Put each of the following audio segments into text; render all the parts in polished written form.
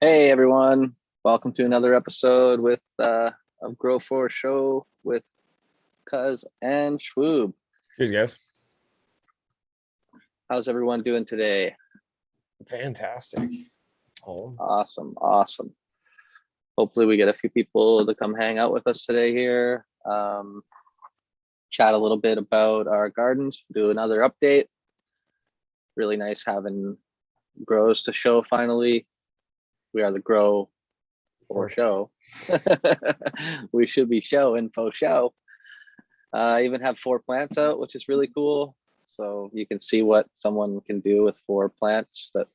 Hey everyone, welcome to another episode with of Grow For Show with Cuz and Schwoob. Cheers, guys. How's everyone doing today? Fantastic. Awesome. Hopefully we get a few people to come hang out with us today here. Chat a little bit about our gardens, do another update. Really nice having grows to show finally. We are the Grow For Show. We should be show info show. I even have 4 plants out, which is really cool. So you can see what someone can do with 4 plants. That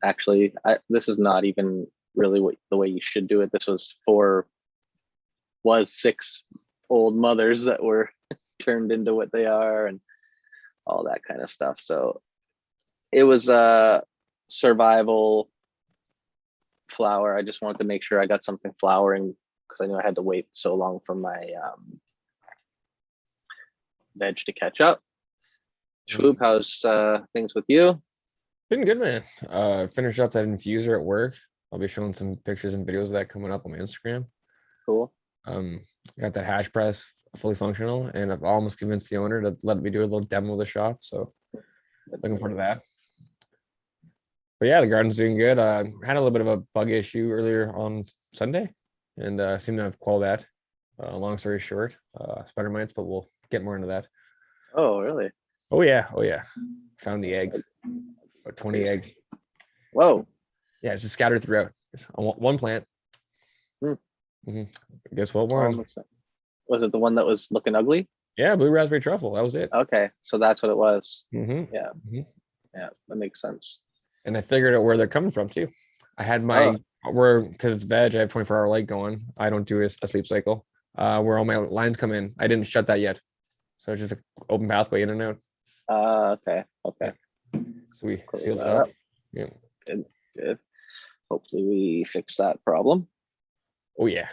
actually, this is not even really the way you should do it. This was 6 old mothers that were turned into what they are and all that kind of stuff. So it was a survival flower. I just wanted to make sure I got something flowering because I knew I had to wait so long for my veg to catch up. Schwoob, how's things with you? Been good, man. Finished up that infuser at work. I'll be showing some pictures and videos of that coming up on my Instagram. Cool. Got that hash press fully functional, and I've almost convinced the owner to let me do a little demo of the shop. So looking forward to that. But yeah, the garden's doing good. Had a little bit of a bug issue earlier on Sunday, and seem to have quelled that. Long story short, spider mites, but we'll get more into that. Oh, really? Oh yeah. Found the eggs. About 20 eggs. Whoa. Yeah, it's just scattered throughout. Just on one plant. Guess what one? Was it the one that was looking ugly? Yeah, blue raspberry truffle. That was it. Okay, so that's what it was. Yeah, that makes sense. And I figured out where they're coming from too. I had my because it's veg. I have 24-hour light going. I don't do a sleep cycle. Where all my lines come in. I didn't shut that yet, so it's just an open pathway in and out. Okay. So we sealed it up. Yeah. Good. Hopefully we fix that problem. Oh yeah.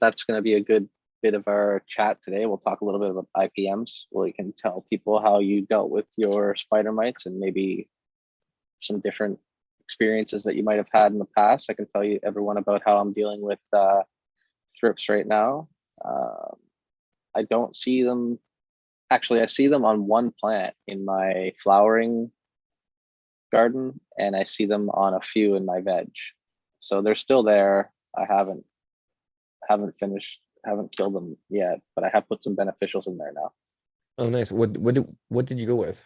That's going to be a good bit of our chat today. We'll talk a little bit about IPMs. We can tell people how you dealt with your spider mites and maybe some different experiences that you might have had in the past. I can tell you everyone about how I'm dealing with thrips right now. I don't see them. Actually, I see them on one plant in my flowering garden, and I see them on a few in my veg. So they're still there. I haven't killed them yet, but I have put some beneficials in there now. Oh, nice. What did you go with?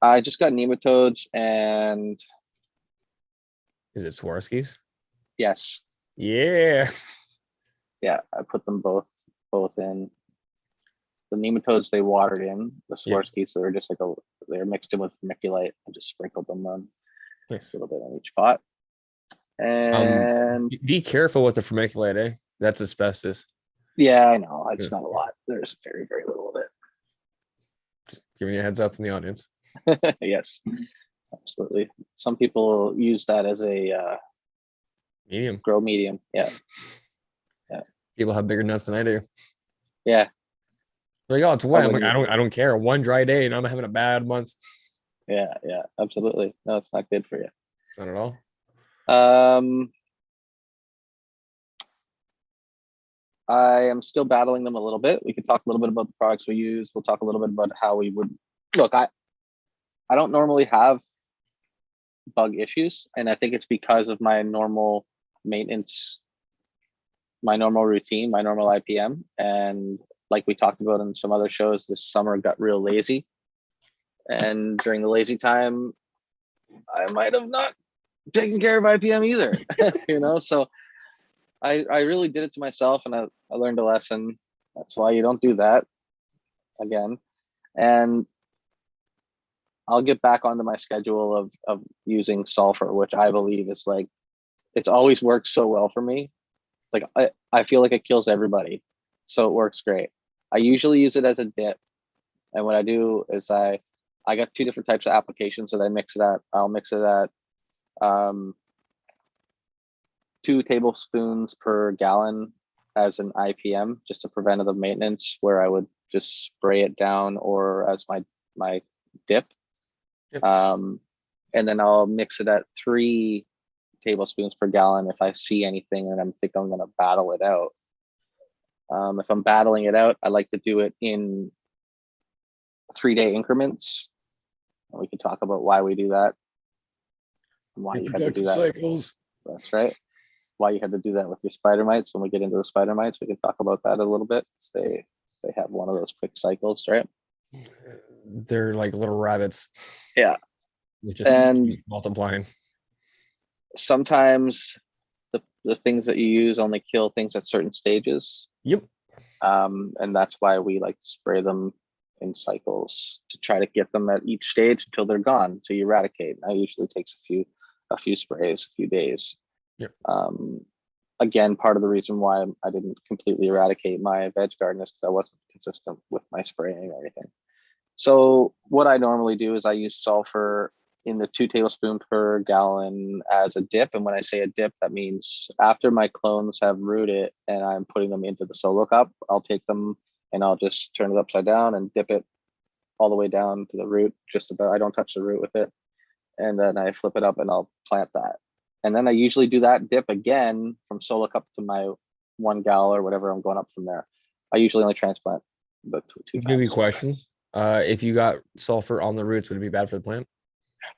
I just got nematodes and. Is it Swarovski's? Yes. Yeah. Yeah, I put them both in. The nematodes they watered in. The Swarovski's, so they're just they're mixed in with vermiculite. I just sprinkled them on a little bit on each pot. And be careful with the vermiculite, eh? That's asbestos. Yeah, I know. It's not a lot. There's very, very little of it. Just giving you a heads up from the audience. Yes, absolutely. Some people use that as a medium. Grow medium. Yeah. People have bigger nuts than I do. Yeah. Like, oh, it's wet. I'm like, I don't care. One dry day and I'm having a bad month. Yeah, absolutely. No, it's not good for you. Not at all. I am still battling them a little bit. We could talk a little bit about the products we use. We'll talk a little bit about how we would look. I don't normally have bug issues, and I think it's because of my normal maintenance, my normal routine, my normal IPM. And like we talked about in some other shows, this summer got real lazy. And during the lazy time, I might have not taken care of IPM either, so I really did it to myself, and I learned a lesson. That's why you don't do that again. And I'll get back onto my schedule of using Sulfur, which I believe is it's always worked so well for me. I feel like it kills everybody. So it works great. I usually use it as a dip. And what I do is I got 2 different types of applications that I mix it at. I'll mix it at 2 tablespoons per gallon as an IPM, just a preventative maintenance, where I would just spray it down or as my dip. and then I'll mix it at 3 tablespoons per gallon if I see anything and I'm think I'm gonna battle it out. If I'm battling it out, I like to do it in 3-day increments. We could talk about why we do that. And why you had to do Reproductive that. cycles. That's right. Why you had to do that with your spider mites. When we get into the spider mites, we can talk about that a little bit. They have one of those quick cycles, right? They're like little rabbits. Yeah. They just And keep multiplying. sometimes the things that you use only kill things at certain stages. Yep. And that's why we like to spray them in cycles to try to get them at each stage until they're gone, to eradicate. That usually takes a few sprays, a few days. Yep. Again, part of the reason why I didn't completely eradicate my veg garden is because I wasn't consistent with my spraying or anything. So what I normally do is I use sulfur in the 2 tablespoons per gallon as a dip. And when I say a dip, that means after my clones have rooted and I'm putting them into the solo cup, I'll take them and I'll just turn it upside down and dip it all the way down to the root, just about. I don't touch the root with it. And then I flip it up and I'll plant that. And then I usually do that dip again from solo cup to my 1 gal or whatever I'm going up from there. I usually only transplant the 2 Maybe times. question. If you got sulfur on the roots, would it be bad for the plant?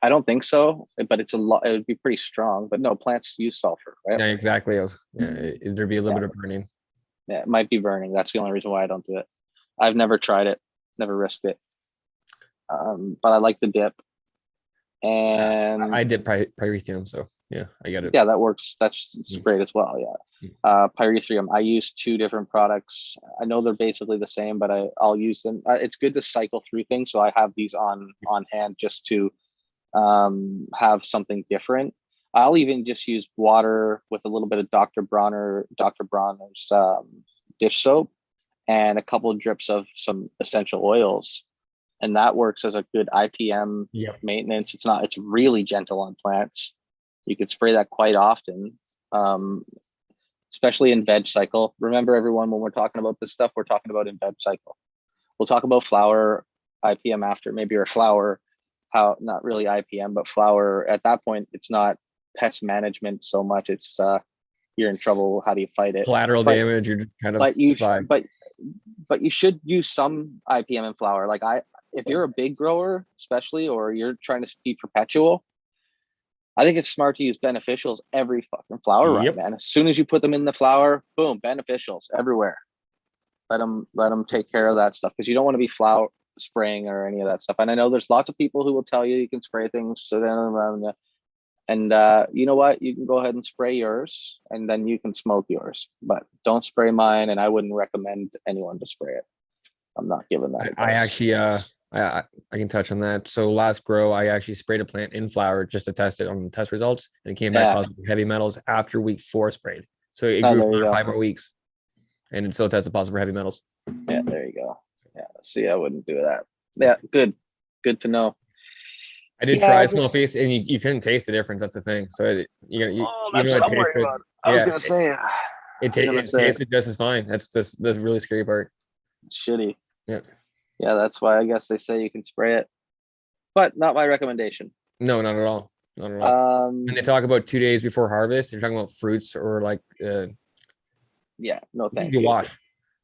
I don't think so, but it's a lot. It would be pretty strong. But no, plants use sulfur, right? Yeah, exactly. There'd be a little bit of burning. Yeah, it might be burning. That's the only reason why I don't do it. I've never tried it, never risked it. But I like the dip. And I did pyrethrum, so yeah, I get it. Yeah, that works. That's great as well. Yeah. Pyrethrum. I use 2 different products. I know they're basically the same, but I'll use them. It's good to cycle through things. So I have these on hand just to have something different. I'll even just use water with a little bit of Dr. Bronner's dish soap and a couple of drips of some essential oils. And that works as a good IPM maintenance. It's really gentle on plants. You could spray that quite often, especially in veg cycle. Remember, everyone, when we're talking about this stuff, we're talking about in veg cycle. We'll talk about flower IPM after, maybe, or flower, how not really IPM, but flower. At that point, it's not pest management so much. It's you're in trouble. How do you fight it? Collateral damage. You're just kind of but you should use some IPM in flower. Like if you're a big grower, especially, or you're trying to be perpetual, I think it's smart to use beneficials every fucking flower run, man. As soon as you put them in the flower, boom, beneficials everywhere. Let them take care of that stuff, because you don't want to be flower spraying or any of that stuff. And I know there's lots of people who will tell you can spray things. So then, and you know what? You can go ahead and spray yours, and then you can smoke yours. But don't spray mine, and I wouldn't recommend anyone to spray it. I'm not giving that advice. I actually, I can touch on that. So last grow, I actually sprayed a plant in flower just to test it on the test results, and it came back positive for heavy metals after week 4 sprayed. So it grew for 5 more weeks, and it still tested positive for heavy metals. Yeah, there you go. Yeah, see, I wouldn't do that. Yeah, good to know. I did try a small piece, and you couldn't taste the difference. That's the thing. So that's what I'm worried about. I was gonna say it tasted just as fine. That's the really scary part. It's shitty. Yeah. Yeah, that's why I guess they say you can spray it, but not my recommendation. No, not at all. Not at all. When they talk about 2 days before harvest, you're talking about fruits or like. Yeah, no thank you. Wash.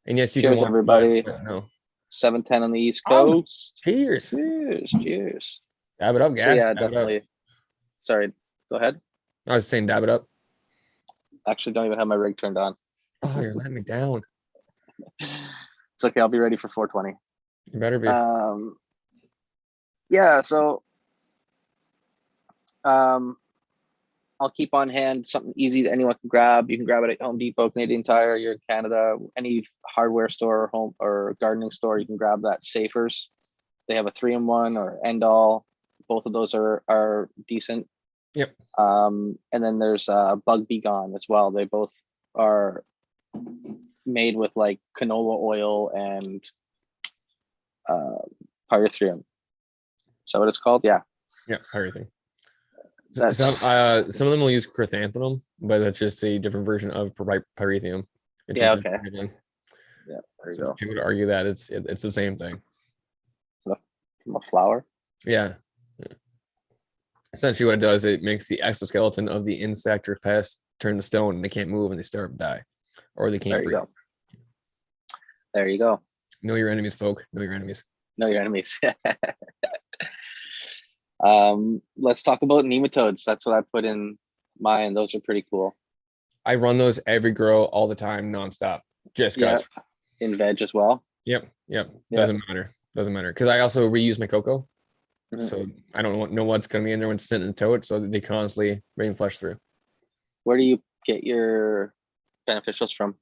And yes, you cheers, can. Everybody. No. 7:10 on the East Coast. Cheers. Cheers. Dab it up, guys. So yeah, definitely. Sorry, go ahead. I was saying dab it up. Actually, don't even have my rig turned on. Oh, you're letting me down. It's okay. I'll be ready for 4:20. You better be. Yeah. So, I'll keep on hand something easy that anyone can grab. You can grab it at Home Depot, Canadian Tire. You're in Canada, any hardware store or home or gardening store, you can grab that Safers. They have a 3-in-1 or end all. Both of those are decent. Yep. And then there's Bug Be Gone as well. They both are made with like canola oil and pyrethrum. Is that what it's called? Yeah. Yeah, pyrethrum. Some of them will use chrysanthemum, but that's just a different version of pyrethrum. Yeah. Okay. Yeah. There you go. People would argue that it's the same thing. From a flower. Yeah. Essentially, what it does, it makes the exoskeleton of the insect or pest turn to stone, and they can't move and they start to die, or they There can't you breathe. go. There you go. Know your enemies, folk. Know your enemies. Know your enemies. Let's talk about nematodes. That's what I put in mine. Those are pretty cool. I run those every grow all the time, nonstop. Just Yeah, cause. in veg as well. Yep. Yeah. Doesn't matter. Doesn't matter. Because I also reuse my cocoa. Mhm. So I don't know what's gonna be in there when it's sitting in the tote. So they constantly rain flush through. Where do you get your beneficials from?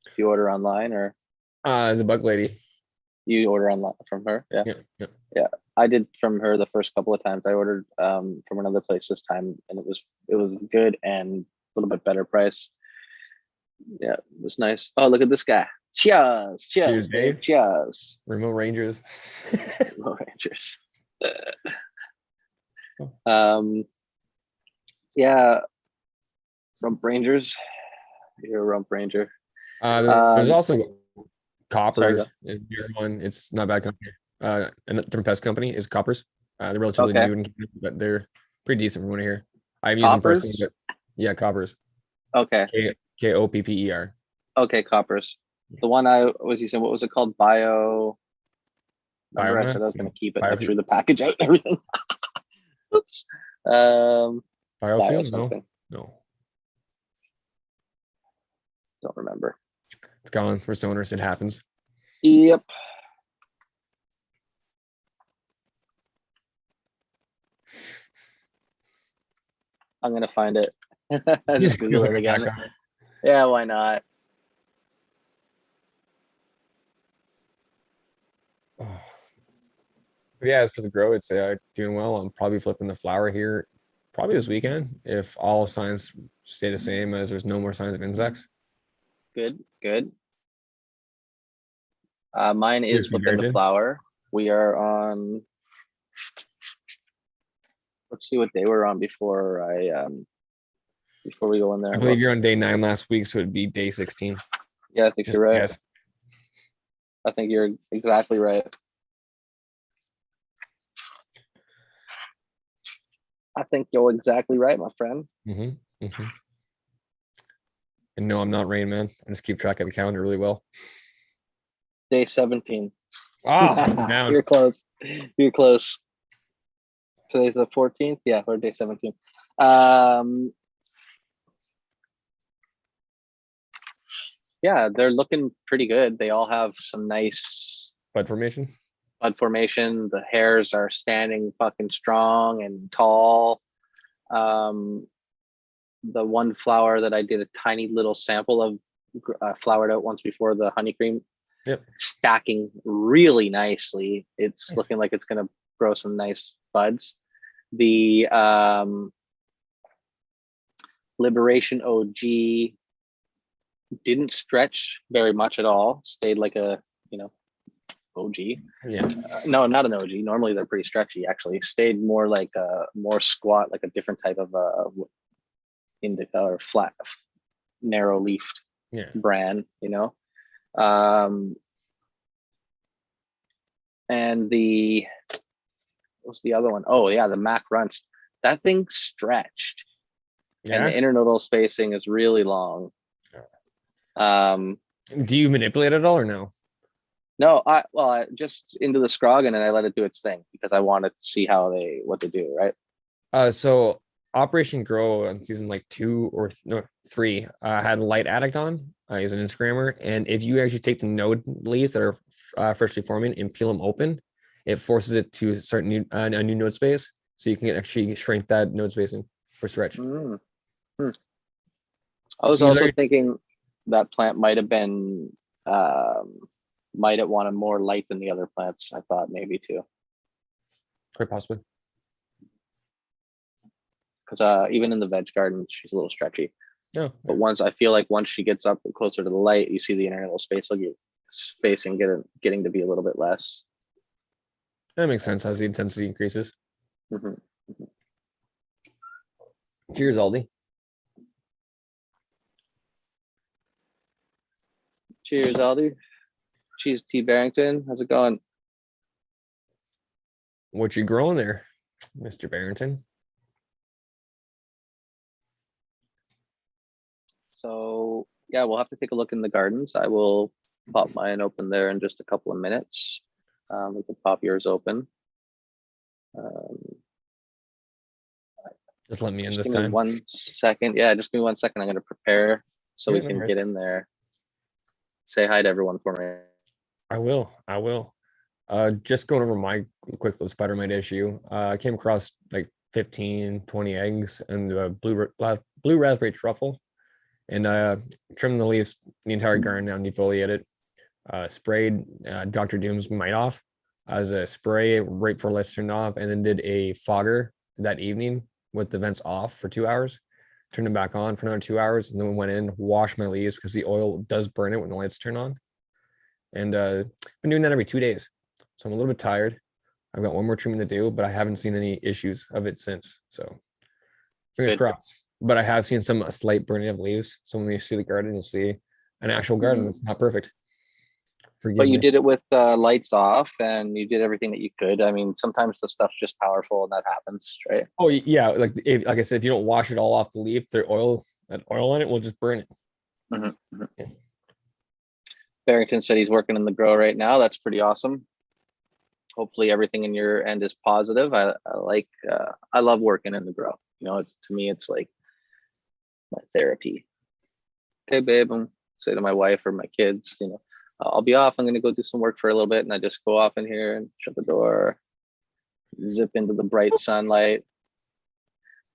Do you order online or The bug lady. you order online from her? Yeah. Yeah. Yeah. I did from her the first couple of times. I ordered from another place this time and it was good and a little bit better price. Yeah, it was nice. Oh, look at this guy. Cheers. Cheers, Cheers, Dave. Dave. Cheers. Remote Rangers. Low Rangers. um yeah, Rump Rangers. You're a Rump Ranger. There's Um also sorry, Coppers. go. Is your one. It's not a bad company. A different pest company is Coppers. They're relatively Okay. new, but they're pretty decent from what I hear. I've used them personally, Coppers? but yeah, Coppers. Okay. Kopper. Okay, coppers. The one I was using, what was it called? Bio. Remember I Biomass. said I was gonna keep it and I Biofuel. threw the package out and everything. Oops. Bio Biofuel? No, something. no. Don't remember. It's gone for stoners. It happens. Yep. I'm gonna find it. Just Google it again. Yeah, why not? But yeah, as for the grow, it's doing well. I'm probably flipping the flower here probably this weekend if all signs stay the same as there's no more signs of insects. Good, good. Mine Here's is the flipping the Barrington. flower. We are on. Let's see what day we're on before before we go in there I and believe look. you're on day 9 last week, so it'd be day 16. Yeah, I think Just you're right. guess. I think you're exactly right. I think you're exactly right, my friend. And no, I'm not Rain Man. I just keep track of the calendar really well. Day 17. Down. You're close. You're close. Today's the 14th. Yeah, we're day 17. Yeah, they're looking pretty good. They all have some nice Bud formation. bud formation. The hairs are standing fucking strong and tall. The one flower that I did a tiny little sample of flowered out once before the honey cream. Yep. Stacking really nicely. It's looking like it's gonna grow some nice buds. The Liberation OG didn't stretch very much at all. Stayed like a OG. Yeah. No, not an OG. Normally they're pretty stretchy. Actually, stayed more like more squat, like a different type of indica or flat, narrow leafed brand. And what's the other one? Oh yeah, the Mac Runts. That thing stretched, and the internodal spacing is really long. Do you manipulate it at all or no? No, I just into the scroggin and I let it do its thing because I wanted to see what they do, right? So Operation Grow on season like 2 or 3 had Light Addict on. He's an Instagrammer, and if you actually take the node leaves that are freshly forming and peel them open, it forces it to start a new node space, so you can actually shrink that node spacing for stretch. I was also thinking that plant might have been might have wanted more light than the other plants. I thought maybe too, Quite possibly. because even in the veg garden, she's a little stretchy. No, but once she gets up closer to the light, you see the internal spacing getting to be a little bit less. that makes sense as the intensity increases. Cheers, Aldi. Cheers, Aldi. Cheers, T. Barrington. How's it going? What you growing there, Mr. Barrington? So yeah, we'll have to take a look in the gardens. I will pop mine open there in just a couple of minutes. We can pop yours open. Just let me in Just this give me time. 1 second. Yeah, just give me 1 second. I'm going to prepare so Yeah, we no can worries. get in there. Say hi to everyone for me. I will. I will. Just going over my quick little spider mite issue. I came across like 15, 20 eggs and the blue raspberry truffle, and trimmed the leaves, the entire garden now, defoliated. Sprayed Dr. Doom's mite off as a spray right before lights turned off, and then did a fogger that evening with the vents off for 2 hours. Turned them back on for another 2 hours, and then we went in, washed my leaves because the oil does burn it when the lights turn on. And been doing that every 2 days. So I'm a little bit tired. I've got one more treatment to do, but I haven't seen any issues of it since. So fingers Good. crossed. But I have seen some slight burning of leaves. So when you see the garden, you'll see an actual garden. It's not perfect. Forgive But you me. did it with lights off and you did everything that you could. I mean, sometimes the stuff's just powerful and that happens, right? Oh yeah, like I said, if you don't wash it all off the leaf, the oil, that oil on it will just burn it. Yeah. Barrington said he's working in the grow right now. That's pretty awesome. Hopefully everything in your end is positive. I love working in the grow. You know, it's, to me, it's like my therapy. Okay, babe, I'm say to my wife or my kids, you know, I'll be off. I'm going to go do some work for a little bit. And I just go off in here and shut the door, zip into the bright sunlight,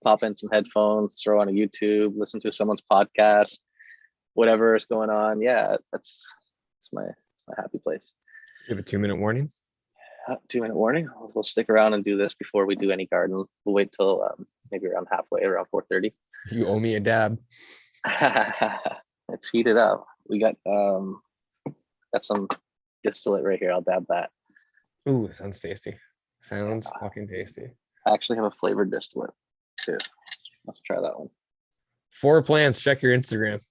pop in some headphones, throw on a YouTube, listen to someone's podcast, whatever is going on. Yeah, it's my happy place. Give a 2-minute warning. 2-minute warning. We'll stick around and do this before we do any garden. We'll wait till maybe around halfway, around 4:30. You owe me a dab. Let's heat it up. We got some distillate right here. I'll dab that. Ooh, sounds tasty. Sounds fucking tasty. I actually have a flavored distillate too. Let's try that one. 4 plants. Check your Instagram.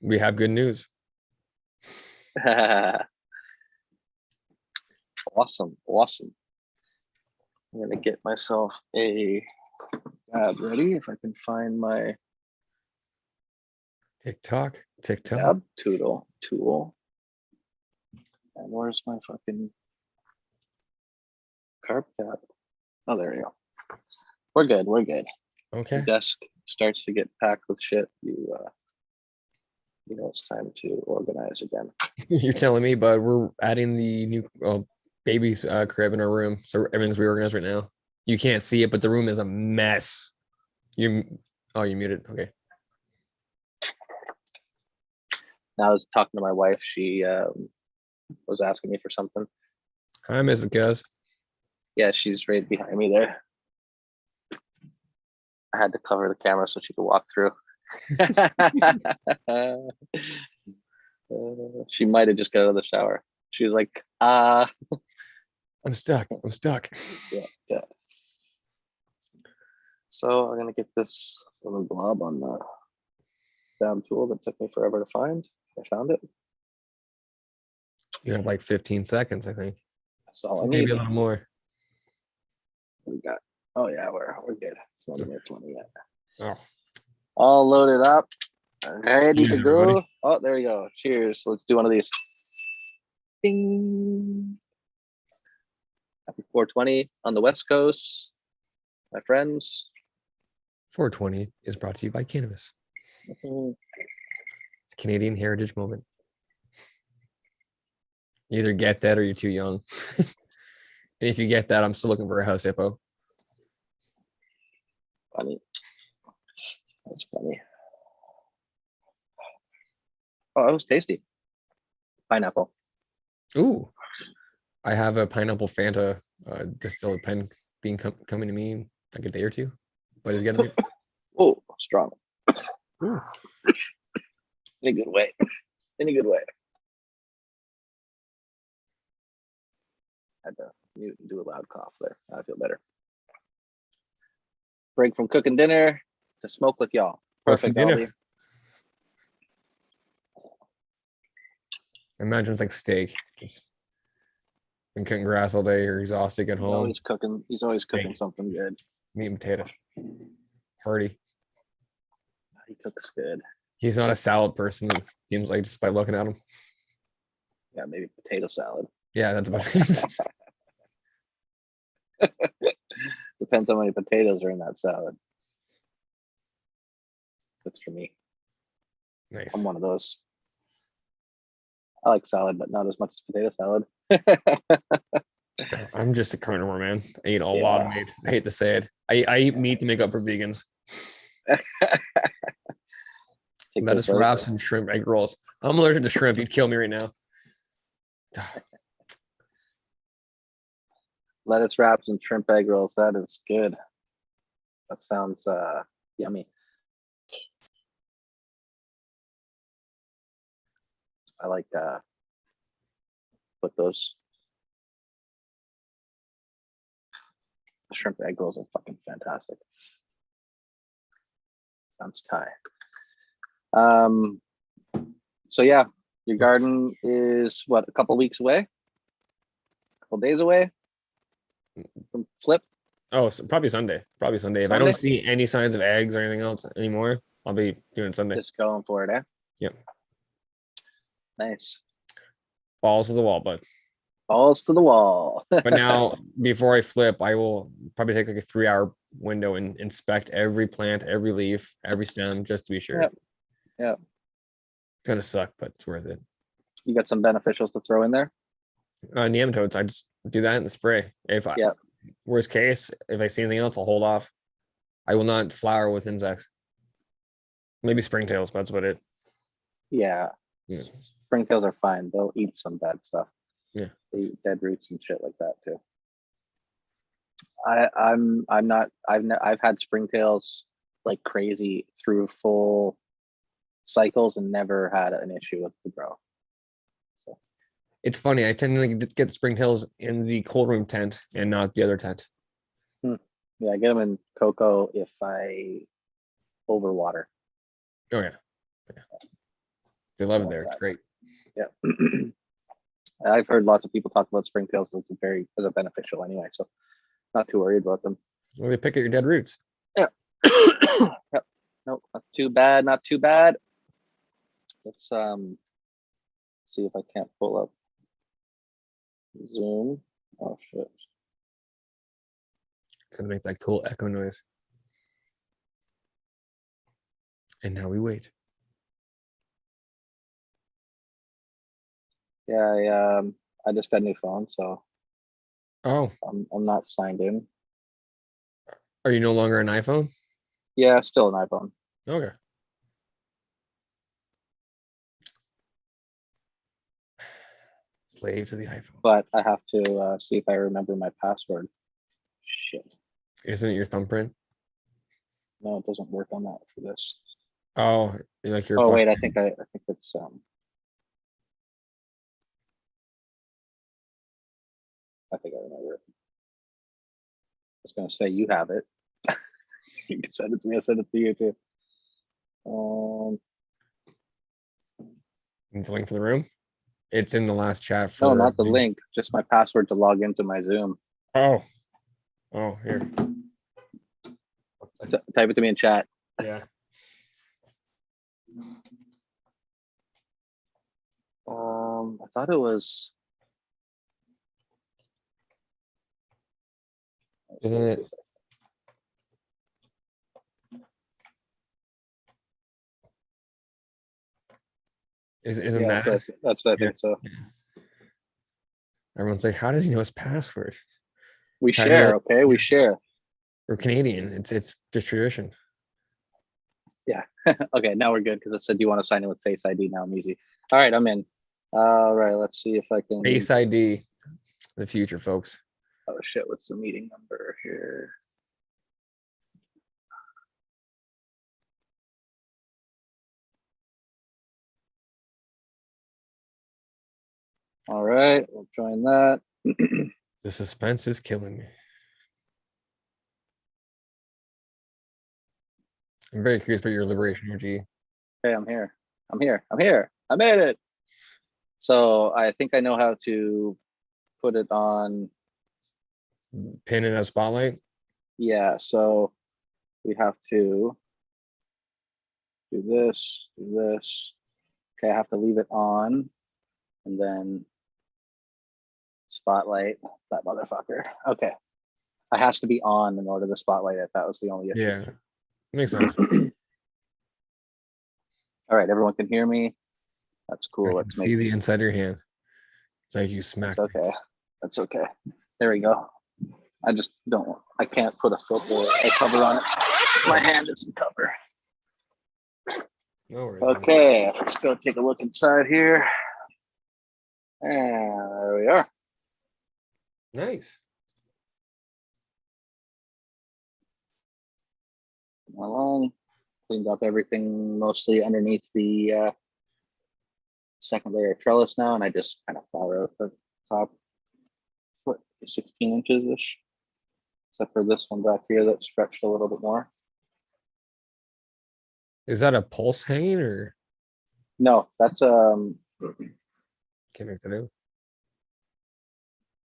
We have good news. Awesome. I'm gonna get myself a dab ready if I can find my TikTok. dab tool. And where's my fucking carb cap? Oh, there we go. We're good. Okay. The desk starts to get packed with shit. You know it's time to organize again. You're telling me, but we're adding the new baby's crib in our room, so everything's reorganized right now. You can't see it, but the room is a mess. You muted. Okay. Now I was talking to my wife. She was asking me for something. Hi, Mrs. Guz. Yeah, she's right behind me there. I had to cover the camera so she could walk through. She might have just got out of the shower. She was like, I'm stuck. Yeah. So I'm gonna get this little blob on the dab tool that took me forever to find. I found it. You have like 15 seconds, I think. That's all I Maybe need. a little more. We got. Oh yeah, we're good. It's not even 20 yet. Oh, All loaded up, ready to Cheers, go. everybody. Oh, there we go. Cheers. Let's do one of these. Ding. Happy 420 on the West Coast, my friends. 420 is brought to you by cannabis. Mhm. It's a Canadian heritage moment. You either get that or you're too young. And if you get that, I'm still looking for a house hippo. Funny. That's funny. Oh, it was tasty. Pineapple. Ooh, I have a pineapple Fanta distilled pen being coming to me in like a day or two, but it's getting Oh, strong. Ooh. In a good way. Had to mute and do a loud cough there. I feel better. Break from cooking dinner to smoke with y'all. What's for Perfect, dinner? Ollie. Imagine it's like steak. Just been cutting grass all day. You're exhausted. Get He's home. always cooking. He's always cooking Steak. something good. Meat and potatoes. Hearty. He cooks good. He's not a salad person, it seems like, just by looking at him. Yeah, maybe potato salad. Yeah, that's about it. Depends how many potatoes are in that salad. That's for me. Nice. I'm one of those. I like salad, but not as much as potato salad. I'm just a carnivore, man. I eat a lot of Yeah. meat. I hate to say it. I eat meat to make up for vegans. Take Lettuce those legs. wraps and shrimp egg rolls. I'm allergic to shrimp. You'd kill me right now. Lettuce wraps and shrimp egg rolls. That is good. That sounds yummy. I like put those shrimp egg rolls are fucking fantastic. Sounds Thai. So yeah, your garden is what, a couple weeks away? A couple days away from flip? Oh, so probably Sunday. Probably Sunday. If I don't see any signs of eggs or anything else anymore, I'll be doing it Sunday. Just going for it, eh? Yep. Nice. Balls to the wall, bud. Balls to the wall. But now, before I flip, I will probably take like a 3-hour window and inspect every plant, every leaf, every stem, just to be sure. Yep. Yep. It's gonna suck, but it's worth it. You got some beneficials to throw in there? Nematodes, I just do that in the spray. If I, Yep. worst case, if I see anything else, I'll hold off. I will not flower with insects. Maybe springtails, but that's about it. Yeah. Yeah. Springtails are fine. They'll eat some bad stuff. Yeah. They eat dead roots and shit like that too. I've had springtails like crazy through full cycles and never had an issue with the grow. So It's funny. I tend to get the springtails in the cold room tent and not the other tent. yeah, I get them in cocoa if I overwater. Oh yeah. They love it there. It's great. Yeah. I've heard lots of people talk about springtails as a beneficial anyway, so not too worried about them. Well, they pick at your dead roots. Yeah. Yep. Nope, not too bad, not too bad. Let's see if I can't pull up Zoom. Oh shit. It's gonna make that cool echo noise. And now we wait. Yeah, I just got a new phone, so Oh, I'm not signed in. are you no longer an iPhone? Yeah, still an iPhone. Okay. Slave to the iPhone. But I have to see if I remember my password. Shit. Isn't it your thumbprint? No, it doesn't work on that for this. Oh, like your. Oh wait, I think it's I think I remember it. I was gonna say you have it. You can send it to me, I'll send it to you too. The link for the room. It's in the last chat for. No, not the Zoom. link, just my password to log into my Zoom. Oh. Oh, here. Type it to me in chat. Yeah. I thought it was. Isn't it? Isn't Yeah, that? that's what I think so. Everyone's like, how does he know his password? We share, okay? We share. We're Canadian. It's just tradition. Yeah. Okay, now we're good because it said you want to sign in with Face ID. Now I'm easy. All right, I'm in. All right, let's see if I can. Face ID, the future, folks. Oh shit, what's the meeting number here? All right, we'll join that. The suspense is killing me. I'm very curious about your liberation energy. Okay, I'm here. I'm here. I'm here. I made it. So I think I know how to put it on. Pin in a spotlight. Yeah, so we have to. do this, do this. Okay, I have to leave it on and then spotlight that motherfucker. Okay. It has to be on in order to spotlight it. That was the only issue. Yeah, makes sense. All right, everyone can hear me. That's I cool. can Let's see make the inside of your hand. It's like you it's smacked me. okay. That's okay. There we go. I just don't, I can't put a filter or cover on it. My hand isn't cover. No worries. man. Okay, let's go take a look inside here. And there we are. Nice. Along, cleaned up everything mostly underneath the second layer of trellis now, and I just kind of flower out the top, what, 16 inches ish, except for this one back here that stretched a little bit more. Is that a pulse hanging or No, that's can't make that out?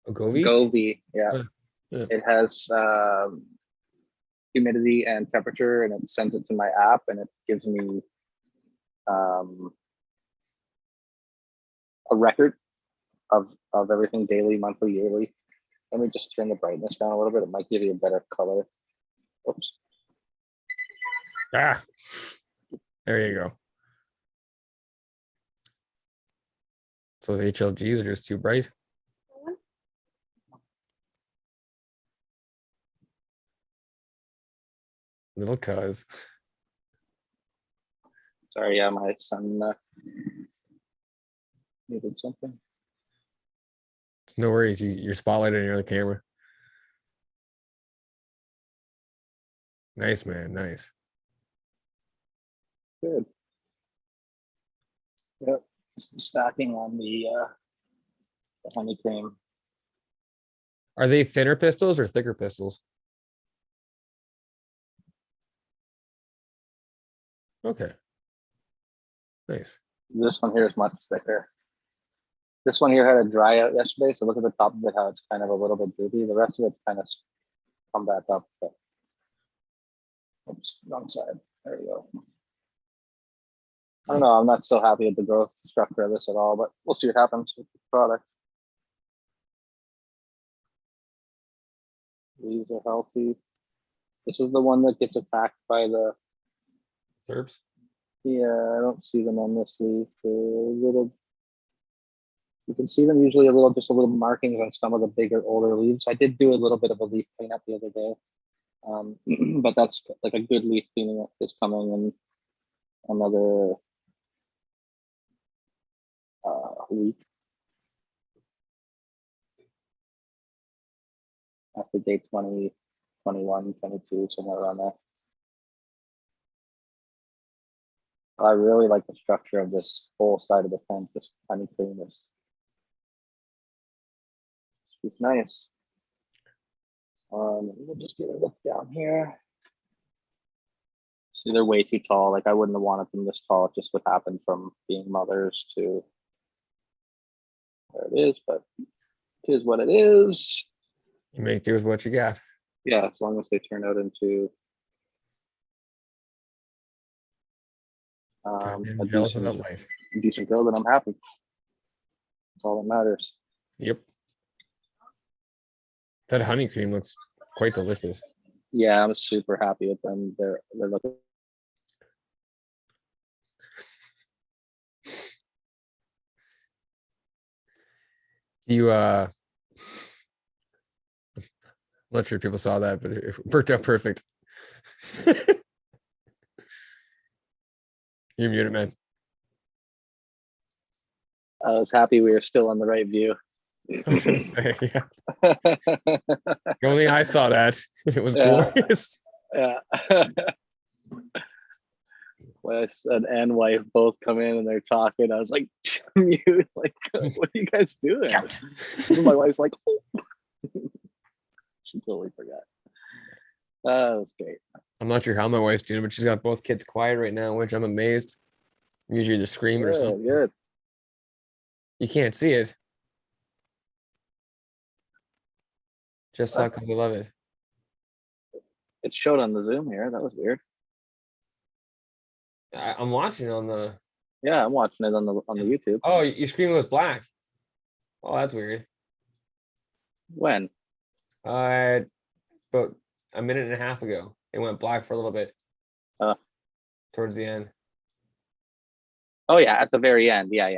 A Govee? Govee. Yeah, Yeah. it has humidity and temperature, and it sends it to my app, and it gives me a record of everything daily, monthly, yearly. Let me just turn the brightness down a little bit. It might give you a better color. Oops. Ah, there you go. So those HLGs are just too bright. Little cuz. Sorry, yeah, my son needed something. It's no worries. You're spotlighted near the camera. Nice, man. Nice. Good. Yep. Just stacking on the honey cream. Are they thinner pistols or thicker pistols? Okay. Nice. This one here is much thicker. This one here had a dry out yesterday, so look at the top of it, how it's kind of a little bit droopy. The rest of it's kind of come back up. But, oops, wrong side. There we go. I don't know. I'm not so happy with the growth structure of this at all, but we'll see what happens with the product. These are healthy. This is the one that gets attacked by the. Serbs. Yeah, I don't see them on this leaf. They're a little. You can see them usually just a little markings on some of the bigger, older leaves. I did do a little bit of a leaf cleanup the other day, but that's like a good leaf cleanup is coming in another week after day 20, 21, 22, somewhere around there. I really like the structure of this whole side of the fence. This honey cream is it's nice. We'll just get a look down here. See, they're way too tall. Like I wouldn't have wanted them this tall. It just what happened from being mothers to where it is, but it is what it is. You make do with what you got. Yeah, as long as they turn out into Goddamn a jealous of that life. decent girl, then I'm happy. That's all that matters. Yep. That honey cream looks quite delicious. Yeah, I'm super happy with them. They're looking. You I'm not sure if people saw that, but it worked out perfect. You're muted, man. I was happy we were still on the right view. I was gonna say, yeah. Only I saw that. It was Yeah. glorious. Yeah. Wes and wife both come in and they're talking. I was like, mute, like, what are you guys doing? My wife's like, oh. She totally forgot. That was great. I'm not sure how my wife's doing, but she's got both kids quiet right now, which I'm amazed. Usually just screaming or Good, something. good. You can't see it. Just like I love it. It showed on the Zoom here. That was weird. I'm watching on the. Yeah, I'm watching it on the YouTube. Oh, your screen was black. Oh, that's weird. When? But a minute and a half ago, it went black for a little bit. Uh, Towards the end. oh yeah, at the very end. Yeah.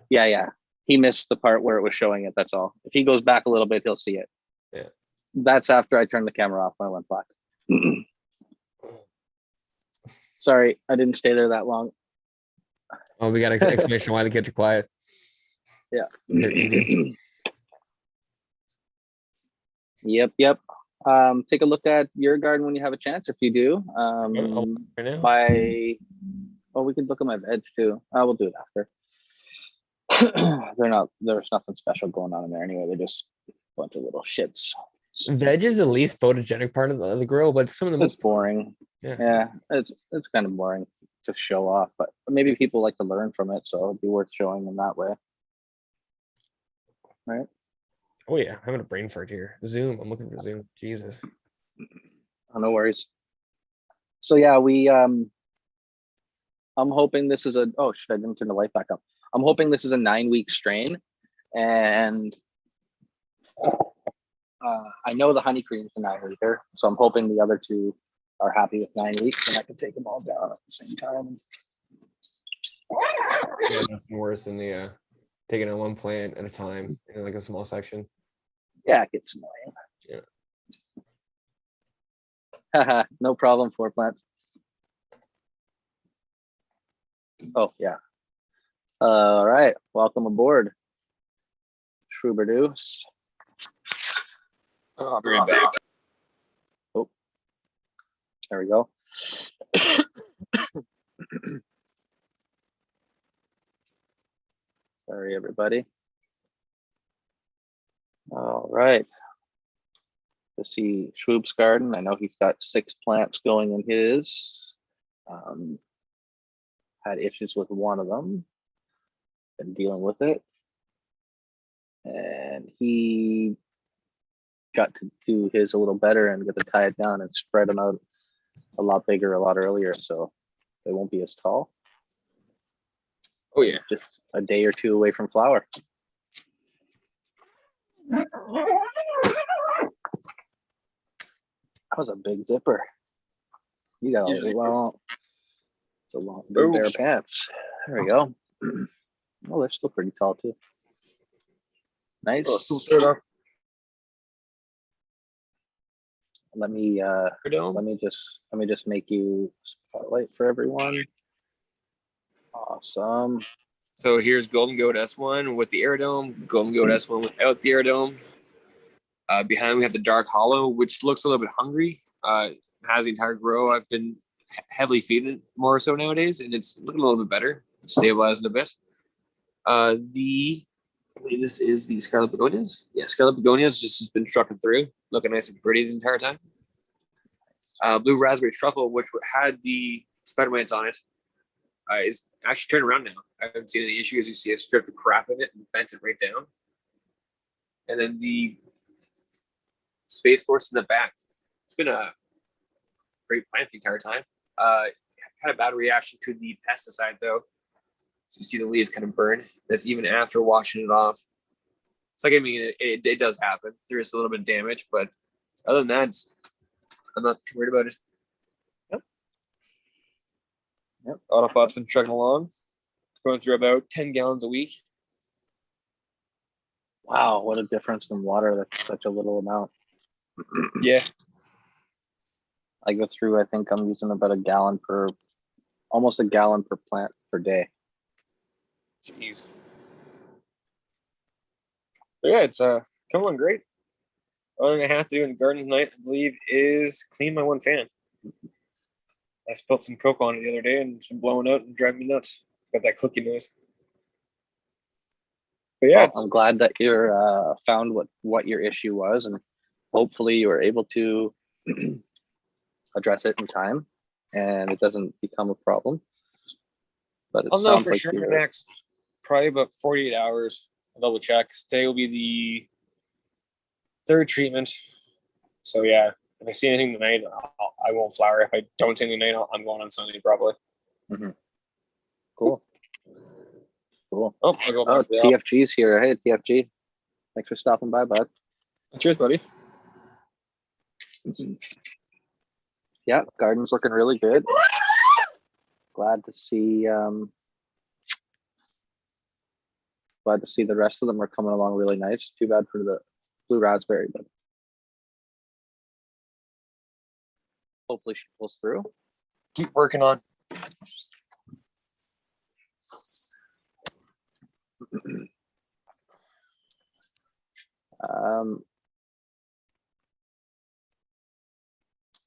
Yeah. He missed the part where it was showing it. That's all. If he goes back a little bit, he'll see it. Yeah. That's after I turned the camera off when I went black. Sorry, I didn't stay there that long. Oh, we got an explanation why the kids are quiet. Yeah. They're Indian. Yep. Take a look at your garden when you have a chance, if you do. Right now. We could look at my veg too. We'll do it after. There's nothing special going on in there anyway. They're just a bunch of little shits. Veg is the least photogenic part of the grow, but some of the It's most boring. Yeah, it's kind of boring to show off, but maybe people like to learn from it, so it'd be worth showing in that way. Right? Oh yeah, I'm having a brain fart here. Zoom. I'm looking for Zoom. Jesus. Oh, no worries. So yeah, I'm hoping this is I didn't turn the light back up. I'm hoping this is a 9-week strain, and I know the honey cream's a 9-weeker, so I'm hoping the other two are happy with 9 weeks, and I can take them all down at the same time. Yeah, nothing worse than the taking on one plant at a time in like a small section. Yeah, it gets annoying. Yeah. No problem, 4 plants. Oh yeah. All right, welcome aboard, Shruberdooce. I'll be right back. Oh, there we go. Sorry, everybody. All right. To see Schwab's garden, I know he's got 6 plants going in his. Had issues with one of them. Been dealing with it. And he got to do his a little better and get to tie it down and spread them out a lot bigger, a lot earlier, so they won't be as tall. Oh yeah. Just a day or two away from flower. That was a big zipper. You got a long, it's a long big pair of pants. There we go. Oh, they're still pretty tall too. Nice. Let me just make you spotlight for everyone. Awesome. So here's Golden Goat S1 with the aerodome, Golden Goat S1 without the aerodome. Behind we have the Dark Hollow, which looks a little bit hungry. Has the entire grow. I've been heavily feeding it more so nowadays, and it's looking a little bit better. It's stabilizing a bit. I believe this is the Scarlet Begonias. Yeah, Scarlet Begonias just has been trucking through, looking nice and pretty the entire time. Blue Raspberry Truffle, which had the spider mites on it, is actually turned around now. I haven't seen any issues. You see, I stripped the crap of it and bent it right down. And then the Space Force in the back. It's been a great plant the entire time. Had a bad reaction to the pesticide though. So you see the leaves kind of burn. That's even after washing it off. So like, I mean, it does happen. There is a little bit of damage, but other than that, I'm not too worried about it. Yep. Autopot's been trucking along, going through about 10 gallons a week. Wow, what a difference in water. That's such a little amount. Yeah. I go through, I think I'm using about almost a gallon per plant per day. Jeez. But yeah, it's coming along great. All thing I have to do in the garden tonight, I believe, is clean my one fan. I spilled some coke on it the other day and it's been blowing out and driving me nuts. Got that clicky noise. But yeah, well, I'm glad that you're found what your issue was, and hopefully you were able to address it in time and it doesn't become a problem. But I'll know for sure in the next probably about 48 hours. I'll double check. Today will be the 3rd treatment. So yeah, if I see anything tonight, I won't flower. If I don't see anything tonight, I'm going on Sunday probably. Cool. Cool. Oh, I'll go Oh, back to the TFG's here. Hey, TFG. Thanks for stopping by, bud. Cheers, buddy. Yeah, garden's looking really good. Glad to see the rest of them are coming along really nice. Too bad for the blue raspberry, but hopefully she pulls through. Keep working on.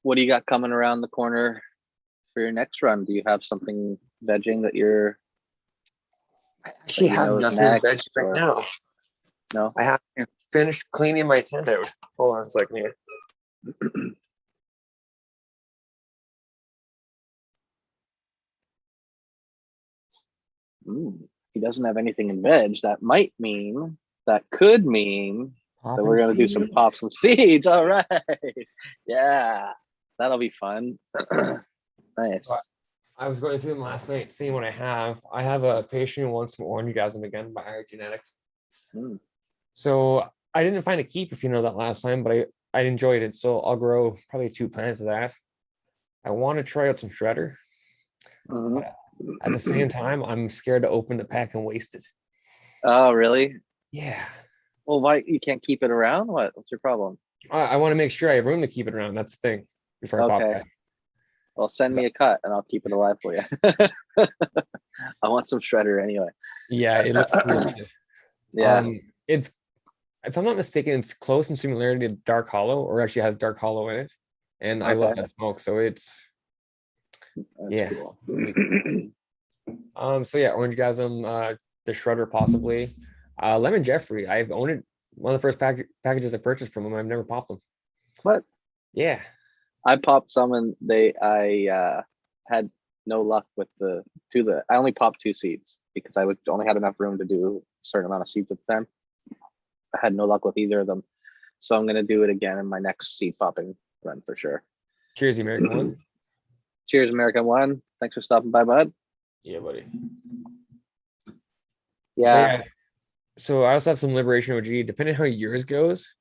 What do you got coming around the corner for your next run? Do you have something vegging that you're I actually you have know is nothing next, veg right or- now. no? I have to finish cleaning my tent out. Hold on a second here. He doesn't have anything in veg. That could mean that we're gonna do some pop some seeds. All right. Yeah, that'll be fun. Nice. I was going through them last night, seeing what I have. I have a patient who wants some orgasm again by Art Genetics. Mm. So I didn't find a keep, if you know that last time, but I enjoyed it. So I'll grow probably 2 plants of that. I want to try out some shredder. Mhm. But at the same time, I'm scared to open the pack and waste it. Oh, really? Yeah. Well, why you can't keep it around? What's your problem? I want to make sure I have room to keep it around. That's the thing before I pop Okay. that. Well, send me a cut and I'll keep it alive for you. I want some shredder anyway. Yeah, it looks delicious. Yeah. It's, if I'm not mistaken, it's close in similarity to Dark Hollow, or actually has Dark Hollow in it. And I love Okay. that smoke, so it's That's yeah. cool. So yeah, Orange Gasm, the Shredder possibly. Lemon Jeffrey, I've owned it. One of the first packages I purchased from them. I've never popped them. What? Yeah. I popped some and I had no luck with I only popped 2 seeds because I only had enough room to do a certain amount of seeds at the time. I had no luck with either of them. So I'm gonna do it again in my next seed popping run for sure. Cheers, the American one. Cheers, American One. Thanks for stopping by, bud. Yeah, buddy. Yeah. So I also have some Liberation OG. Depending how yours goes,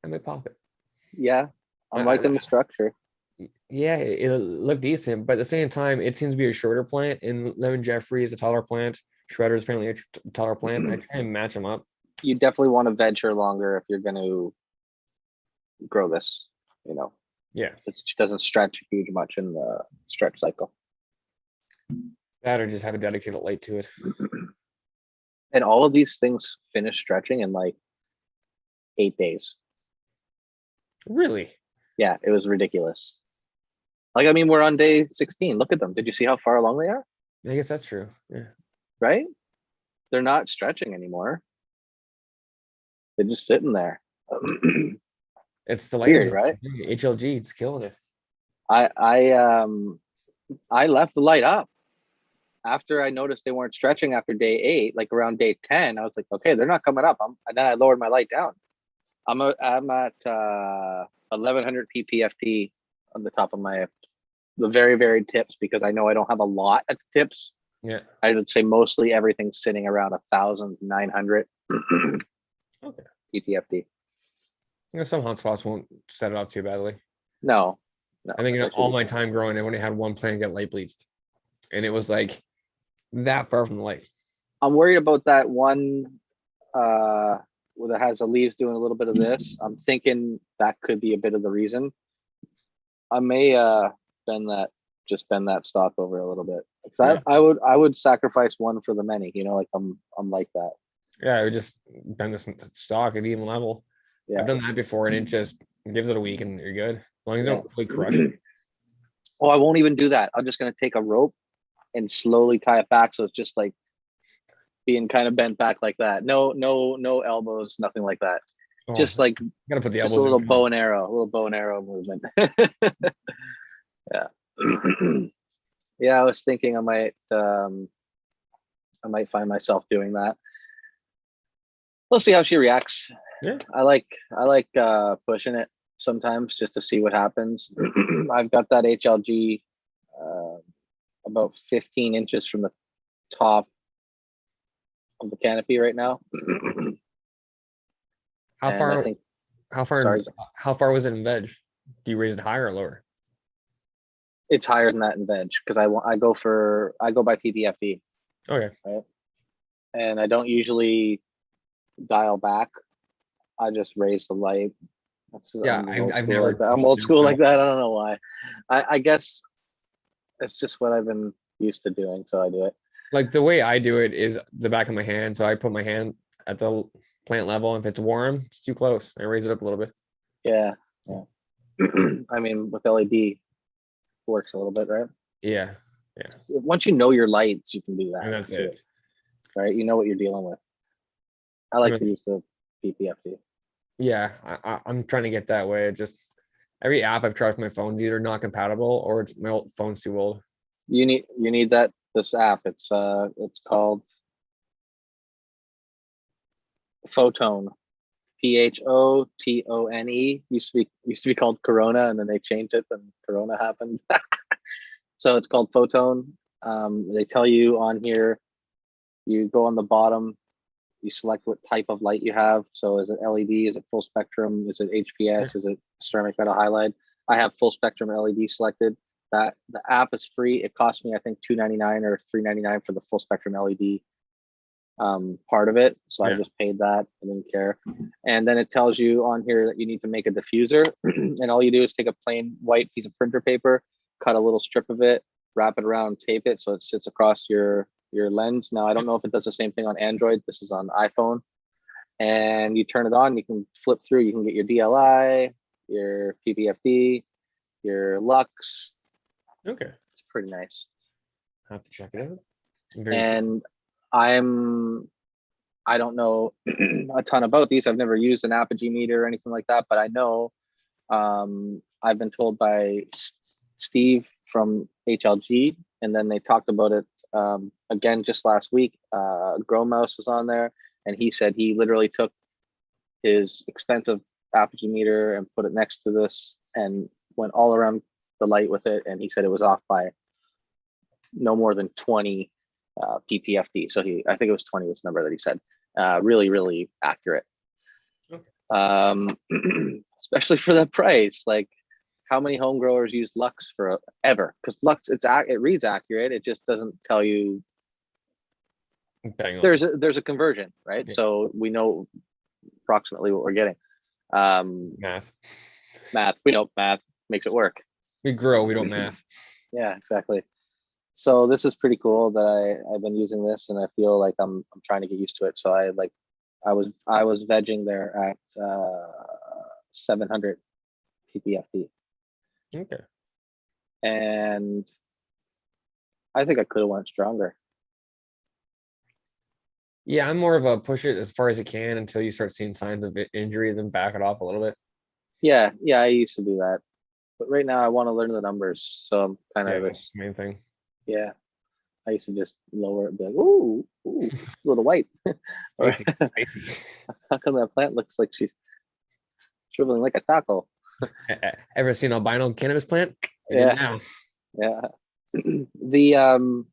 I might pop it. Yeah. I'm liking the structure. Yeah, it looked decent, but at the same time, it seems to be a shorter plant, and Lemon Jeffrey is a taller plant. Shredder is apparently a taller plant. I try and match them up. You definitely want to veg her longer if you're going to grow this, Yeah, it doesn't stretch huge much in the stretch cycle. that or just have a dedicated light to it. And all of these things finish stretching in like 8 days. Really? Yeah, it was ridiculous. Like, I mean, we're on day 16. Look at them. Did you see how far along they are? I guess that's true. Yeah. Right? They're not stretching anymore. They're just sitting there. It's the Weird, light, right? HLG, it's killing it. I left the light up after I noticed they weren't stretching after day 8, like around day 10. I was like, okay, they're not coming up. And then I lowered my light down. I'm at 1100 ppft on the top of the very, very tips, because I know I don't have a lot at the tips. Yeah. I would say mostly everything's sitting around 1,900 Okay. ppft. Some hotspots won't set it up too badly. No. I think all my time growing, I only had one plant get light bleached, and it was like that far from the light. I'm worried about that one that has the leaves doing a little bit of this. I'm thinking that could be a bit of the reason. I may bend that stock over a little bit. Yeah. I would sacrifice one for the many, like I'm like that. Yeah, I would just bend this stock at even level. Yeah. I've done that before, and it just gives it a week and you're good. As long as you don't really crush it. Oh, I won't even do that. I'm just gonna take a rope and slowly tie it back, so it's just like being kind of bent back like that. No elbows, nothing like that. Oh, Just like gotta put the just elbows a little in. bow and arrow movement. Yeah. Yeah, I was thinking I might find myself doing that. We'll see how she reacts. Yeah. I like pushing it sometimes just to see what happens. I've got that HLG about 15 inches from the top of the canopy right now. How And far? I think How far? sorry. How far was it in veg? Do you raise it higher or lower? it's higher than that in veg because I go by PPFD, Okay. right? And I don't usually dial back. I just raise the light. Yeah, I've never like that. I'm touched old it. school like that. I don't know why. I guess it's just what I've been used to doing, so I do it. Like the way I do it is the back of my hand. So I put my hand at the plant level. If it's warm, it's too close. I raise it up a little bit. Yeah, yeah. I mean, with LED, works a little bit, right? Yeah. Once you know your lights, you can do that. And that's too, it. right? You know what you're dealing with. I like to use the PPFD. Yeah, I'm trying to get that way. Just every app I've tried with my phone's either not compatible or it's my old phone's too old. You need this app. It's called Photone. Photone. Used to be called Corona, and then they changed it, and Corona happened. So it's called Photone. They tell you on here, you go on the bottom, you select what type of light you have. So is it LED? Is it full spectrum? Is it HPS? Is it ceramic metal halide? I have full spectrum LED selected. That the app is free. It cost me, I think, $2.99 or $3.99 for the full spectrum LED part of it. So I just paid that. I didn't care. And then it tells you on here that you need to make a diffuser. And all you do is take a plain white piece of printer paper, cut a little strip of it, wrap it around, tape it so it sits across your lens. Now, I don't know if it does the same thing on Android. This is on iPhone. And you turn it on, you can flip through, you can get your DLI, your PPFD, your Lux. Okay. It's pretty nice. I have to check it out. And I don't know a ton about these. I've never used an apogee meter or anything like that, but I know I've been told by Steve from HLG, and then they talked about it again just last week. Grow Mouse was on there, and he said he literally took his expensive apogee meter and put it next to this and went all around the light with it, and he said it was off by no more than 20 PPFD. So I think it was 20 was the number that he said. Really, really accurate. Okay. Especially for the price. Like, how many home growers use Lux forever? Because Lux, it reads accurate. It just doesn't tell you. There's a conversion, right? Yeah. So we know approximately what we're getting. Math. We know math makes it work. We grow, we don't math. Yeah, exactly. So this is pretty cool that I've been using this, and I feel like I'm trying to get used to it. So I was vegging there at 700 ppfd. Okay. And I think I could have went stronger. Yeah, I'm more of a push it as far as you can until you start seeing signs of injury, then back it off a little bit. Yeah, I used to do that, but right now I want to learn the numbers, so I'm kind of this main thing. Yeah, I used to just lower it, be like, ooh, a little white. Spicy. How come that plant looks like she's shriveling like a taco? Ever seen albino cannabis plant? Yeah. The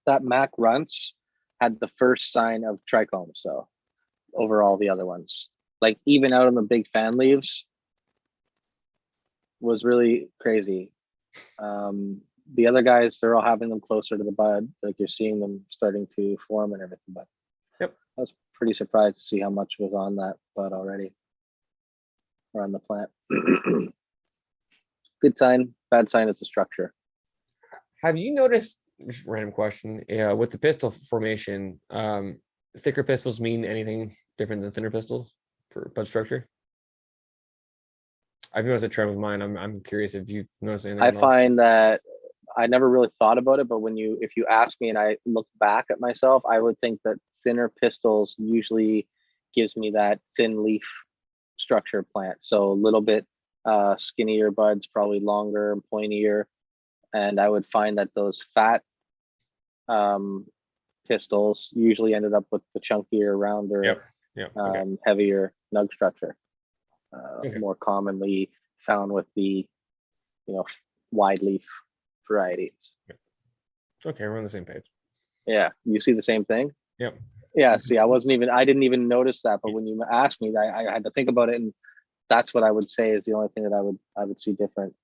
that Mac Runts had the first sign of trichome, so over all the other ones, like even out on the big fan leaves, was really crazy. The other guys, they're all having them closer to the bud, like you're seeing them starting to form and everything. But I was pretty surprised to see how much was on that bud already, or on the plant. Good sign, bad sign is the structure. Have you noticed, just random question, with the pistil formation, thicker pistils mean anything different than thinner pistils for bud structure? I've noticed a trend with mine. I'm curious if you've noticed anything. I find that I never really thought about it, but if you ask me and I look back at myself, I would think that thinner pistils usually gives me that thin leaf structure plant. So a little bit skinnier buds, probably longer and pointier. And I would find that those fat pistils usually ended up with the chunkier, rounder, heavier nug structure. More commonly found with the wide leaf varieties. Okay, we're on the same page. Yeah, you see the same thing? Yep. Yeah, see, I didn't even notice that, but when you asked me, I had to think about it, and that's what I would say is the only thing that I would see different.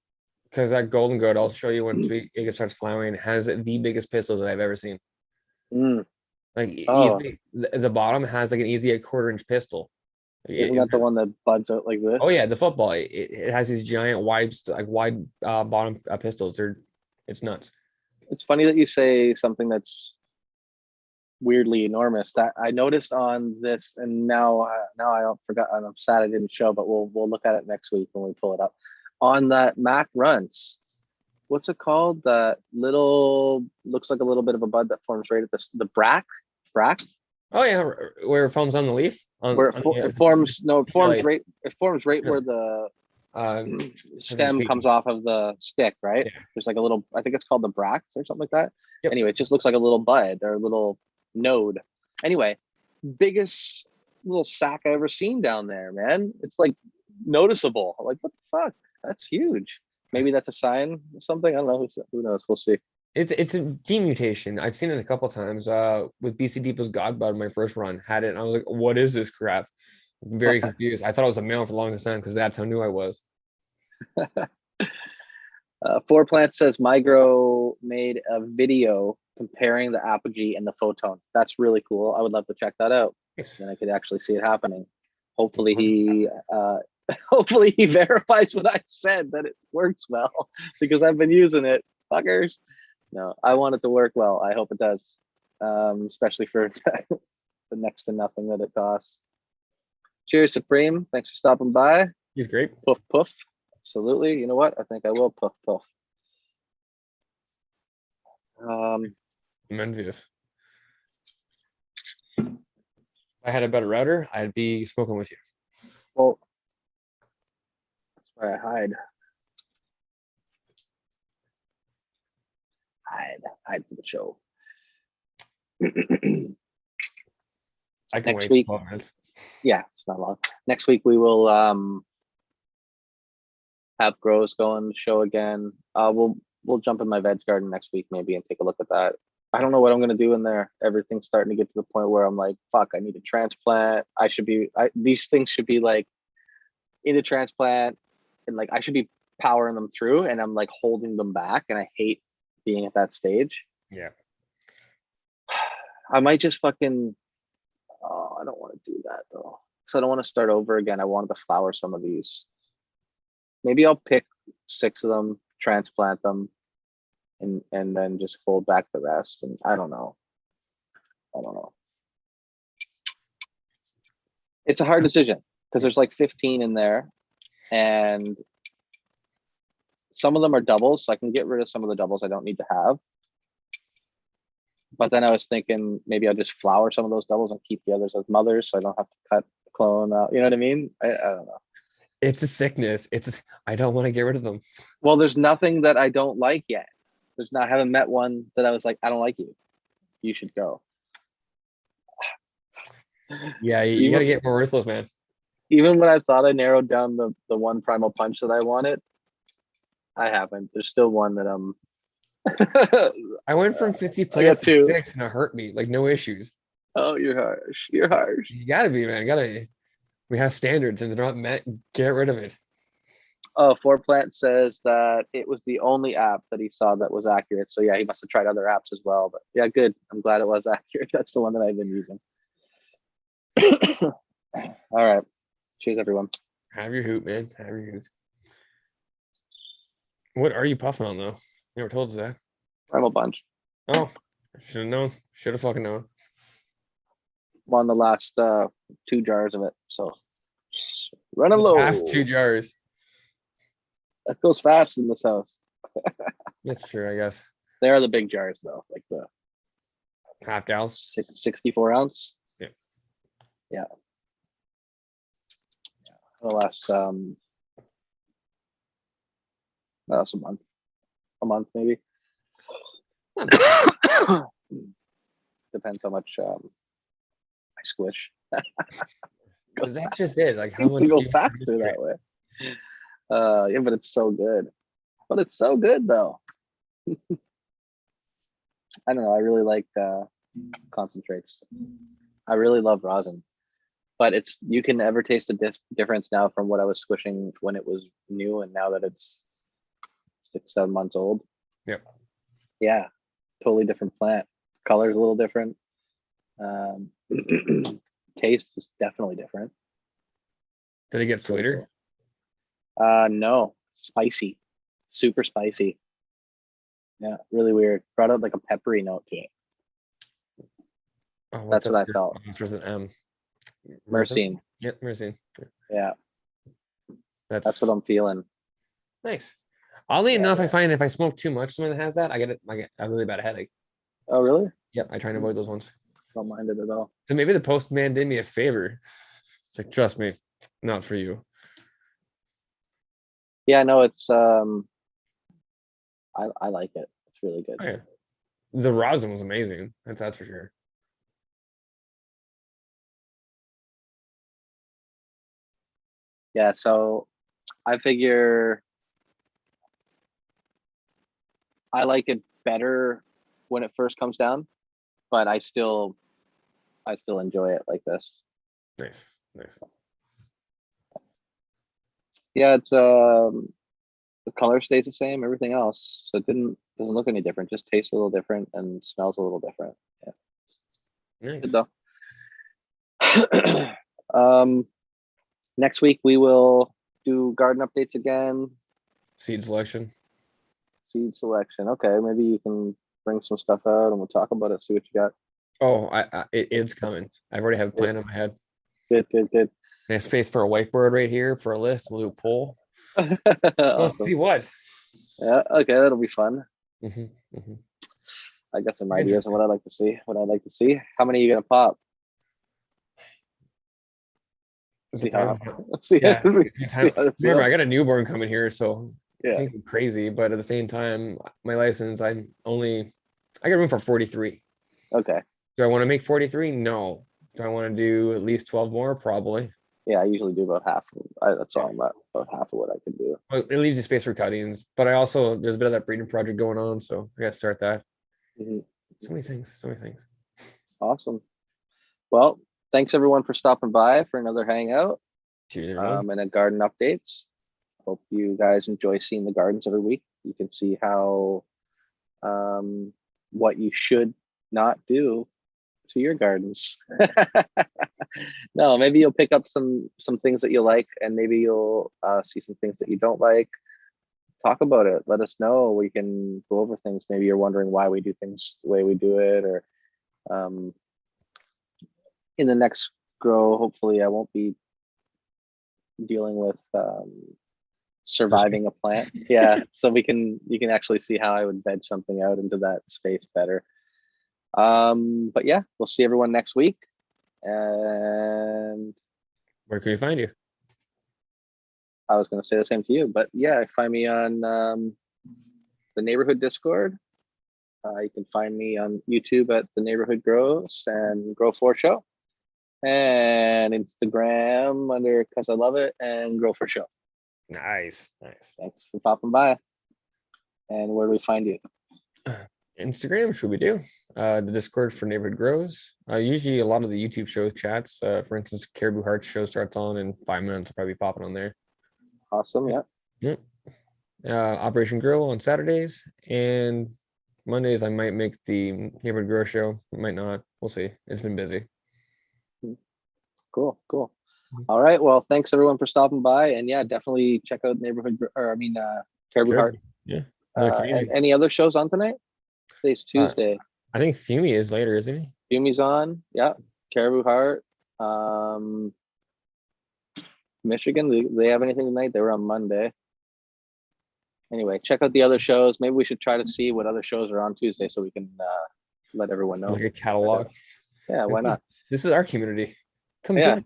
Because that golden goat, I'll show you once it starts flowering, has the biggest pistols that I've ever seen. Mm. Like Oh. easily, the bottom has like an easy a quarter-inch pistol. Isn't that the one that buds out like this? Oh yeah, the football. It has these giant wide bottom pistols. It's nuts. It's funny that you say something that's weirdly enormous. That I noticed on this, and now I forgot. I'm sad I didn't show, but we'll look at it next week when we pull it up. On that Mac Runts, what's it called? That little looks like a little bit of a bud that forms right at the bract. Oh yeah, where it forms on the leaf. Where it forms like, right. It forms right where the stem comes off of the stick, right? Yeah. There's like a little, I think it's called the bract or something like that. Yep. Anyway, it just looks like a little bud or a little node. Anyway, biggest little sack I ever seen down there, man. It's like noticeable. I'm like, what the fuck? That's huge. Maybe that's a sign of something. I don't know. Who knows? We'll see. It's a gene mutation. I've seen it a couple times. With BC Depot's Godbud, my first run had it, and I was like, "What is this crap?" I'm very confused. I thought it was a male for the longest time because that's how new I was. Four Plants says Migro made a video comparing the apogee and the photon. That's really cool. I would love to check that out. Nice. Then I could actually see it happening. Hopefully he hopefully he verifies what I said, that it works well, because I've been using it, fuckers. No, I want it to work well. I hope it does, especially for the next to nothing that it costs. Cheers, Supreme. Thanks for stopping by. He's great. Poof, poof. Absolutely. You know what? I think I will poof, poof. I'm envious. If I had a better router, I'd be smoking with you. Well, that's where I hide. Hide for the show. I can Next wait week. 12 minutes. Yeah, it's not long. Next week we will have grows going the show again. We'll jump in my veg garden next week maybe and take a look at that. I don't know what I'm gonna do in there. Everything's starting to get to the point where I'm like, fuck, I need a transplant. These things should be like in a transplant, and like I should be powering them through, and I'm like holding them back, and I hate being at that stage. Yeah. I might just fucking, oh, I don't want to do that though, because I don't want to start over again. I wanted to flower some of these. Maybe I'll pick 6 of them, transplant them, and then just hold back the rest. And I don't know. It's a hard decision because there's like 15 in there, and some of them are doubles, so I can get rid of some of the doubles I don't need to have. But then I was thinking maybe I'll just flower some of those doubles and keep the others as mothers, so I don't have to cut clone out. You know what I mean? I don't know. It's a sickness. I don't want to get rid of them. Well, there's nothing that I don't like yet. I haven't met one that I was like, I don't like you. You should go. Yeah, you gotta get more worthless, man. Even when I thought I narrowed down the one primal punch that I wanted, I haven't. There's still one that I'm. I went from 50 plants to 6 and it hurt me. Like no issues. Oh, you're harsh. You're harsh. You gotta be, man. We have standards and they're not met. Get rid of it. Oh, Four Plant says that it was the only app that he saw that was accurate. So yeah, he must have tried other apps as well. But yeah, good. I'm glad it was accurate. That's the one that I've been using. All right. Cheers, everyone. Have your hoot, man. Have your hoot. What are you puffing on though? You never told us that. Primal Bunch. Oh, should have known. Should have fucking known. I'm on the last 2 jars of it. So running low. Half 2 jars. That goes fast in this house. That's true, I guess. They are the big jars though, like the Half gals. 64 ounce. Yeah. Yeah. The last that's a month maybe. Depends how much I squish. That's just it. Like how Seems much to go you- faster that way. Yeah, but it's so good. But it's so good though. I don't know. I really like concentrates. I really love rosin, but you can never taste the difference now from what I was squishing when it was new, and now that it's 6-7 months old. Yep. Yeah, totally different plant. Color's a little different. Taste is definitely different. Did it get sweeter? No, spicy, super spicy. Yeah, really weird. Brought out like a peppery note to it. Oh, That's what I felt. There's an M. Myrcene. Yep, myrcene. Yeah, That's that's what I'm feeling. nice. Oddly Yeah, enough, I yeah. find if I smoke too much, something that has that, I get a really bad headache. Oh, really? Yep, I try and avoid those ones. Don't mind it at all. So maybe the postman did me a favor. It's like, trust me, not for you. Yeah, no, it's I like it. It's really good. Oh, yeah. The rosin was amazing. That's for sure. Yeah, so I figure I like it better when it first comes down, but I still enjoy it like this. Nice, nice. Yeah, it's the color stays the same, everything else. So it doesn't look any different, just tastes a little different and smells a little different. Yeah. Nice. Good though. Next week we will do garden updates again, Seed selection. seed selection. Okay, maybe you can bring some stuff out and we'll talk about it, see what you got. Oh, it's coming. I've already have a plan in my head. Good. Nice space for a whiteboard right here for a list. We'll do a poll. Let's see Awesome. what. Yeah, okay, that'll be fun. Mhm, mhm. I got some ideas on what I'd like to see. How many are you gonna pop? See how, Yeah. see how they Remember, feel? I got a newborn coming here, so I Yeah. think I'm crazy, but at the same time, my license, I got room for 43. Okay. Do I want to make 43? No. Do I want to do at least 12 more? Probably. Yeah, I usually do about half. That's all I'm at, about half of what I can do. Well, it leaves you space for cuttings, but I also there's a bit of that breeding project going on, so I got to start that. Mhm. So many things, so many things. Awesome. Well, thanks everyone for stopping by for another hangout Cheers, everyone. and a garden updates. Hope you guys enjoy seeing the gardens every week. You can see how what you should not do to your gardens. No, maybe you'll pick up some things that you like, and maybe you'll see some things that you don't like. Talk about it. Let us know. We can go over things. Maybe you're wondering why we do things the way we do it, or in the next grow, hopefully I won't be dealing with surviving a plant. Yeah, so you can actually see how I would veg something out into that space better. But yeah, we'll see everyone next week. And Where can we find you? I was going to say the same to you, but yeah, find me on the neighborhood Discord. You can find me on YouTube at the Neighborhood Grows and Grow 4 Show, and Instagram under Cause I Love It and Grow 4 Show. Nice, nice. Thanks for popping by. And where do we find you? Instagram, should we do? The Discord for Neighborhood Grows. Usually a lot of the YouTube show chats. For instance, Caribou Hearts show starts on in 5 minutes. I'll probably be popping on there. Awesome. Yeah. Yep. Operation Grow on Saturdays, and Mondays I might make the Neighborhood Grow show. Might not. We'll see. It's been busy. Cool. All right. Well, thanks everyone for stopping by, and yeah, definitely check out Caribou Heart. Yeah. And any other shows on tonight? Today's Tuesday. I think Fumi is later, isn't he? Fumi's on. Yeah. Caribou Heart. Michigan. They have anything tonight? They were on Monday. Anyway, check out the other shows. Maybe we should try to see what other shows are on Tuesday so we can let everyone know. Like a catalog. Yeah, why not? This is our community. Come join.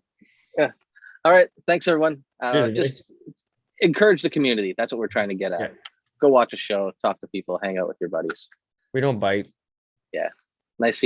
Yeah. All right. Thanks, everyone. Cheers, just encourage the community. That's what we're trying to get at. Yeah. Go watch a show, talk to people, hang out with your buddies. We don't bite. Yeah. Nice seeing you.